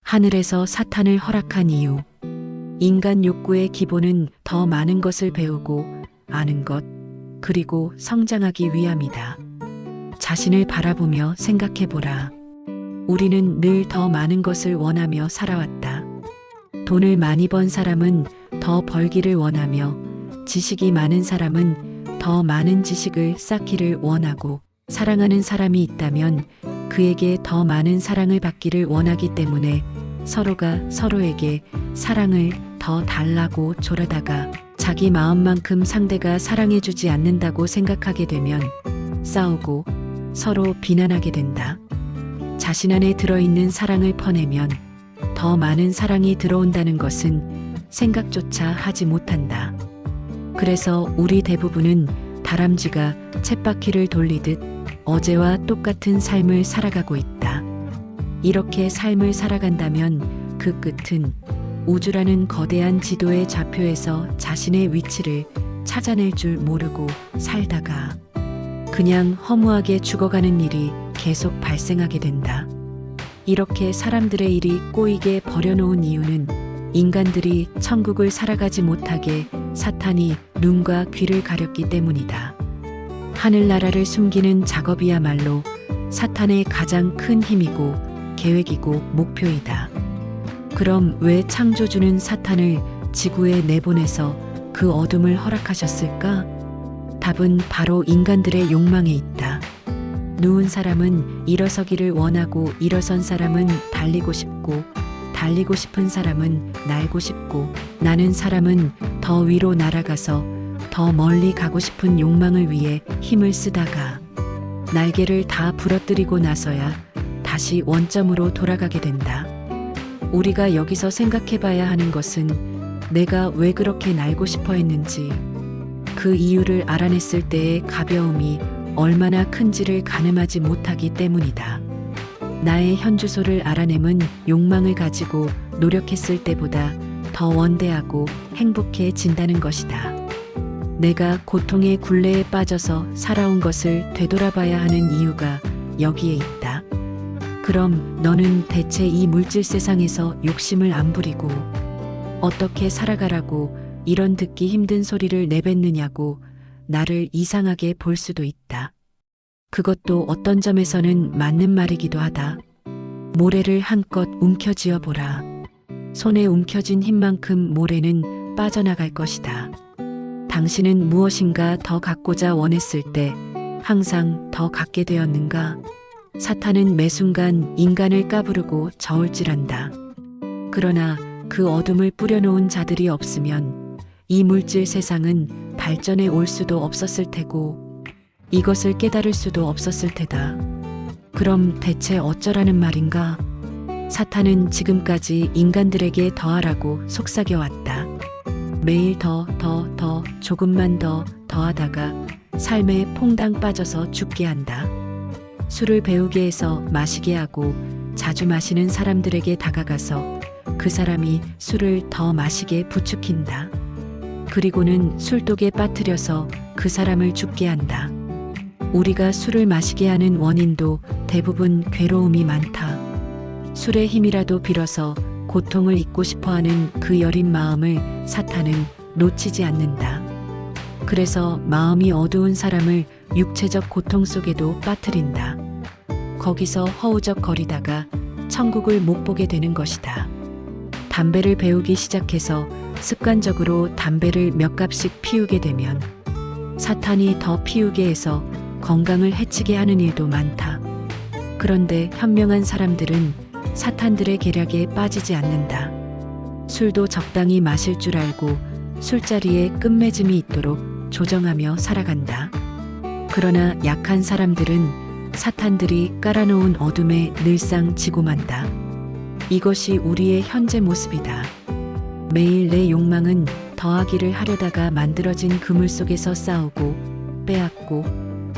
하늘에서 사탄을 허락한 이유. 인간 욕구의 기본은 더 많은 것을 배우고 아는 것, 그리고 성장하기 위함이다. 자신을 바라보며 생각해보라. 우리는 늘 더 많은 것을 원하며 살아왔다. 돈을 많이 번 사람은 더 벌기를 원하며, 지식이 많은 사람은 더 많은 지식을 쌓기를 원하고, 사랑하는 사람이 있다면 그에게 더 많은 사랑을 받기를 원하기 때문에 서로가 서로에게 사랑을 더 달라고 졸하다가 자기 마음만큼 상대가 사랑해주지 않는다고 생각하게 되면 싸우고 서로 비난하게 된다. 자신 안에 들어있는 사랑을 퍼내면 더 많은 사랑이 들어온다는 것은 생각조차 하지 못한다. 그래서 우리 대부분은 다람쥐가 쳇바퀴를 돌리듯 어제와 똑같은 삶을 살아가고 있다. 이렇게 삶을 살아간다면 그 끝은 우주라는 거대한 지도의 좌표에서 자신의 위치를 찾아낼 줄 모르고 살다가 그냥 허무하게 죽어가는 일이 계속 발생하게 된다. 이렇게 사람들의 일이 꼬이게 버려놓은 이유는 인간들이 천국을 살아가지 못하게 사탄이 눈과 귀를 가렸기 때문이다. 하늘나라를 숨기는 작업이야말로 사탄의 가장 큰 힘이고 계획이고 목표이다. 그럼 왜 창조주는 사탄을 지구에 내보내서 그 어둠을 허락하셨을까? 답은 바로 인간들의 욕망에 있다. 누운 사람은 일어서기를 원하고 일어선 사람은 달리고 싶고 달리고 싶은 사람은 날고 싶고 나는 사람은 더 위로 날아가서 더 멀리 가고 싶은 욕망을 위해 힘을 쓰다가 날개를 다 부러뜨리고 나서야 다시 원점으로 돌아가게 된다. 우리가 여기서 생각해 봐야 하는 것은 내가 왜 그렇게 날고 싶어 했는지, 그 이유를 알아냈을 때의 가벼움이 얼마나 큰지를 가늠하지 못하기 때문이다. 나의 현주소를 알아내면 욕망을 가지고 노력했을 때보다 더 원대하고 행복해진다는 것이다. 내가 고통의 굴레에 빠져서 살아온 것을 되돌아봐야 하는 이유가 여기에 있다. 그럼 너는 대체 이 물질 세상에서 욕심을 안 부리고 어떻게 살아가라고 이런 듣기 힘든 소리를 내뱉느냐고 나를 이상하게 볼 수도 있다. 그것도 어떤 점에서는 맞는 말이기도 하다. 모래를 한껏 움켜쥐어 보라. 손에 움켜쥔 힘만큼 모래는 빠져나갈 것이다. 당신은 무엇인가 더 갖고자 원했을 때 항상 더 갖게 되었는가? 사탄은 매 순간 인간을 까부르고 저울질한다. 그러나 그 어둠을 뿌려놓은 자들이 없으면 이 물질 세상은 발전해 올 수도 없었을 테고 이것을 깨달을 수도 없었을 테다. 그럼 대체 어쩌라는 말인가? 사탄은 지금까지 인간들에게 더하라고 속삭여왔다. 매일 더 조금만 더 하다가 삶에 퐁당 빠져서 죽게 한다. 술을 배우게 해서 마시게 하고 자주 마시는 사람들에게 다가가서 그 사람이 술을 더 마시게 부추긴다. 그리고는 술독에 빠뜨려서 그 사람을 죽게 한다. 우리가 술을 마시게 하는 원인도 대부분 괴로움이 많다. 술의 힘이라도 빌어서 고통을 잊고 싶어하는 그 여린 마음을 사탄은 놓치지 않는다. 그래서 마음이 어두운 사람을 육체적 고통 속에도 빠뜨린다. 거기서 허우적거리다가 천국을 못 보게 되는 것이다. 담배를 배우기 시작해서 습관적으로 담배를 몇 갑씩 피우게 되면 사탄이 더 피우게 해서 건강을 해치게 하는 일도 많다. 그런데 현명한 사람들은 사탄들의 계략에 빠지지 않는다. 술도 적당히 마실 줄 알고 술자리에 끝맺음이 있도록 조정하며 살아간다. 그러나 약한 사람들은 사탄들이 깔아놓은 어둠에 늘상 지고 만다. 이것이 우리의 현재 모습이다. 매일 내 욕망은 더하기를 하려다가 만들어진 그물 속에서 싸우고 빼앗고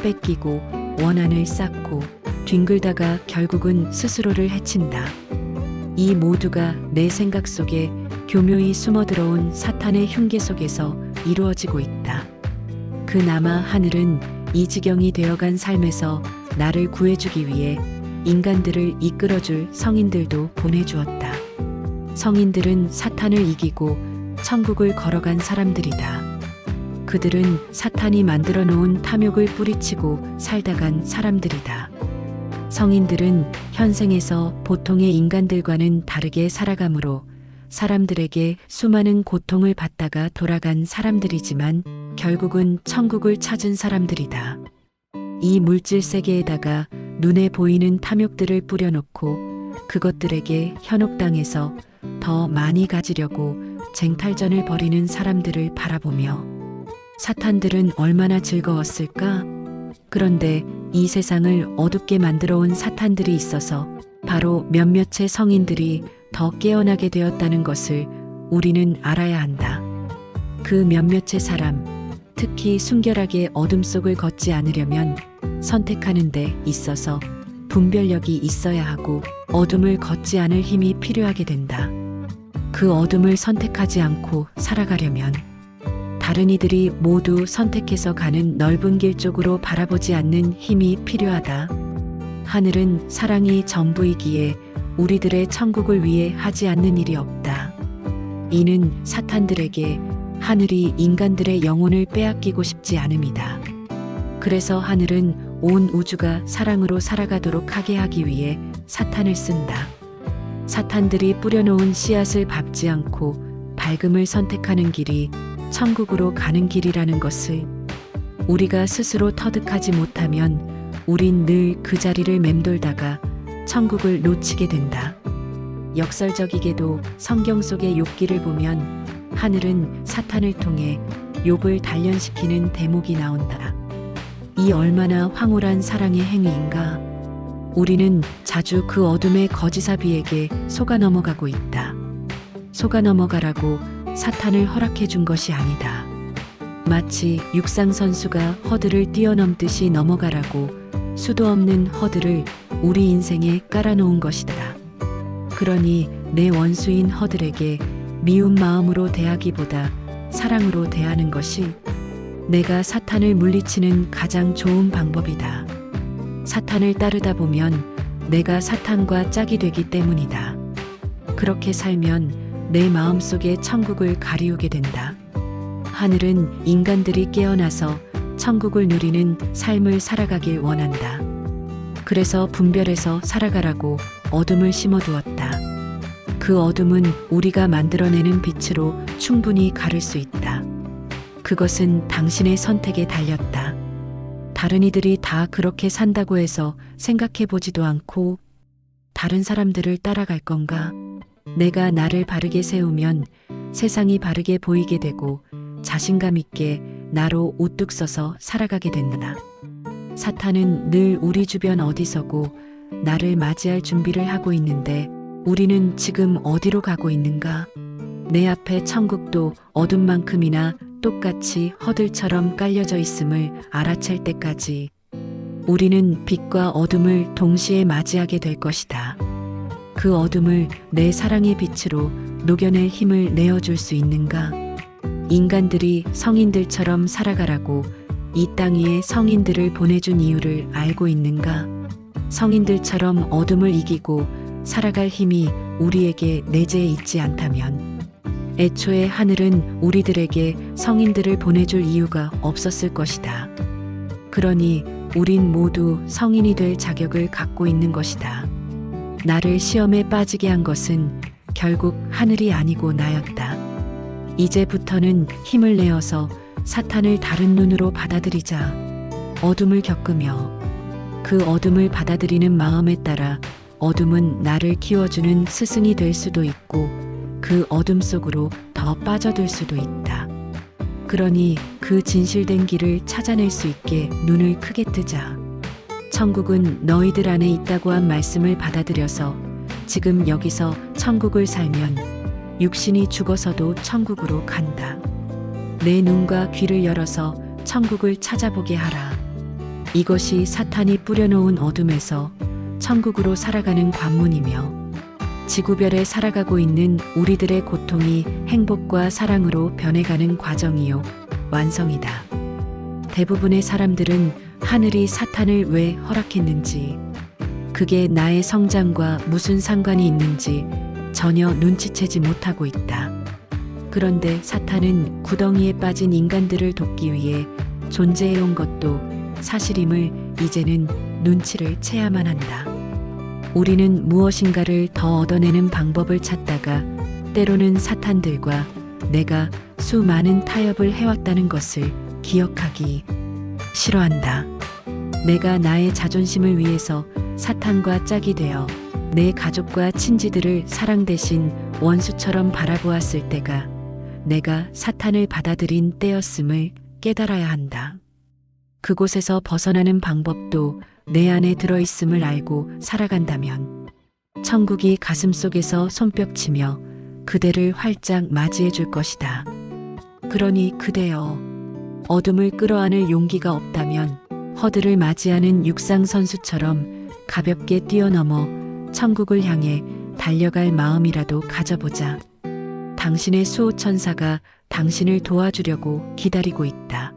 뺏기고 원한을 쌓고 뒹굴다가 결국은 스스로를 해친다. 이 모두가 내 생각 속에 교묘히 숨어들어온 사탄의 흉계 속에서 이루어지고 있다. 그나마 하늘은 이 지경이 되어간 삶에서 나를 구해주기 위해 인간들을 이끌어줄 성인들도 보내주었다. 성인들은 사탄을 이기고 천국을 걸어간 사람들이다. 그들은 사탄이 만들어 놓은 탐욕을 뿌리치고 살다간 사람들이다. 성인들은 현생에서 보통의 인간들과는 다르게 살아가므로 사람들에게 수많은 고통을 받다가 돌아간 사람들이지만 결국은 천국을 찾은 사람들이다. 이 물질 세계에다가 눈에 보이는 탐욕들을 뿌려놓고 그것들에게 현혹당해서 더 많이 가지려고 쟁탈전을 벌이는 사람들을 바라보며 사탄들은 얼마나 즐거웠을까? 그런데 이 세상을 어둡게 만들어 온 사탄들이 있어서 바로 몇몇의 성인들이 더 깨어나게 되었다는 것을 우리는 알아야 한다. 그 몇몇의 사람, 특히 순결하게 어둠 속을 걷지 않으려면 선택하는 데 있어서 분별력이 있어야 하고 어둠을 걷지 않을 힘이 필요하게 된다. 그 어둠을 선택하지 않고 살아가려면 다른 이들이 모두 선택해서 가는 넓은 길 쪽으로 바라보지 않는 힘이 필요하다. 하늘은 사랑이 전부이기에 우리들의 천국을 위해 하지 않는 일이 없다. 이는 사탄들에게 하늘이 인간들의 영혼을 빼앗기고 싶지 않음이다. 그래서 하늘은 온 우주가 사랑으로 살아가도록 하게 하기 위해 사탄을 쓴다. 사탄들이 뿌려놓은 씨앗을 밟지 않고 밝음을 선택하는 길이 천국으로 가는 길이라는 것을 우리가 스스로 터득하지 못하면 우린 늘 그 자리를 맴돌다가 천국을 놓치게 된다. 역설적이게도 성경 속의 욥기를 보면 하늘은 사탄을 통해 욥을 단련시키는 대목이 나온다. 이 얼마나 황홀한 사랑의 행위인가? 우리는 자주 그 어둠의 거지사비에게 속아 넘어가고 있다. 속아 넘어가라고 사탄을 허락해 준 것이 아니다. 마치 육상 선수가 허들을 뛰어넘듯이 넘어가라고 수도 없는 허들을 우리 인생에 깔아놓은 것이다. 그러니 내 원수인 허들에게 미운 마음으로 대하기보다 사랑으로 대하는 것이 내가 사탄을 물리치는 가장 좋은 방법이다. 사탄을 따르다 보면 내가 사탄과 짝이 되기 때문이다. 그렇게 살면 내 마음속에 천국을 가리우게 된다. 하늘은 인간들이 깨어나서 천국을 누리는 삶을 살아가길 원한다. 그래서 분별해서 살아가라고 어둠을 심어두었다. 그 어둠은 우리가 만들어내는 빛으로 충분히 가를 수 있다. 그것은 당신의 선택에 달렸다. 다른 이들이 다 그렇게 산다고 해서 생각해 보지도 않고 다른 사람들을 따라갈 건가? 내가 나를 바르게 세우면 세상이 바르게 보이게 되고 자신감 있게 나로 우뚝 서서 살아가게 된다. 사탄은 늘 우리 주변 어디서고 나를 맞이할 준비를 하고 있는데 우리는 지금 어디로 가고 있는가? 내 앞에 천국도 어둠만큼이나 똑같이 허들처럼 깔려져 있음을 알아챌 때까지 우리는 빛과 어둠을 동시에 맞이하게 될 것이다. 그 어둠을 내 사랑의 빛으로 녹여낼 힘을 내어줄 수 있는가? 인간들이 성인들처럼 살아가라고 이 땅 위에 성인들을 보내준 이유를 알고 있는가? 성인들처럼 어둠을 이기고 살아갈 힘이 우리에게 내재해 있지 않다면 애초에 하늘은 우리들에게 성인들을 보내줄 이유가 없었을 것이다. 그러니 우린 모두 성인이 될 자격을 갖고 있는 것이다. 나를 시험에 빠지게 한 것은 결국 하늘이 아니고 나였다. 이제부터는 힘을 내어서 사탄을 다른 눈으로 받아들이자. 어둠을 겪으며 그 어둠을 받아들이는 마음에 따라 어둠은 나를 키워주는 스승이 될 수도 있고 그 어둠 속으로 더 빠져들 수도 있다. 그러니 그 진실된 길을 찾아낼 수 있게 눈을 크게 뜨자. 천국은 너희들 안에 있다고 한 말씀을 받아들여서 지금 여기서 천국을 살면 육신이 죽어서도 천국으로 간다. 내 눈과 귀를 열어서 천국을 찾아보게 하라. 이것이 사탄이 뿌려놓은 어둠에서 천국으로 살아가는 관문이며 지구별에 살아가고 있는 우리들의 고통이 행복과 사랑으로 변해가는 과정이요 완성이다. 대부분의 사람들은 하늘이 사탄을 왜 허락했는지, 그게 나의 성장과 무슨 상관이 있는지 전혀 눈치채지 못하고 있다. 그런데 사탄은 구덩이에 빠진 인간들을 돕기 위해 존재해온 것도 사실임을 이제는 눈치를 채야만 한다. 우리는 무엇인가를 더 얻어내는 방법을 찾다가 때로는 사탄들과 내가 수많은 타협을 해왔다는 것을 기억하기 싫어한다. 내가 나의 자존심을 위해서 사탄과 짝이 되어 내 가족과 친지들을 사랑 대신 원수처럼 바라보았을 때가 내가 사탄을 받아들인 때였음을 깨달아야 한다. 그곳에서 벗어나는 방법도 내 안에 들어있음을 알고 살아간다면 천국이 가슴속에서 손뼉치며 그대를 활짝 맞이해 줄 것이다. 그러니 그대여, 어둠을 끌어안을 용기가 없다면 허들을 맞이하는 육상 선수처럼 가볍게 뛰어넘어 천국을 향해 달려갈 마음이라도 가져보자. 당신의 수호천사가 당신을 도와주려고 기다리고 있다.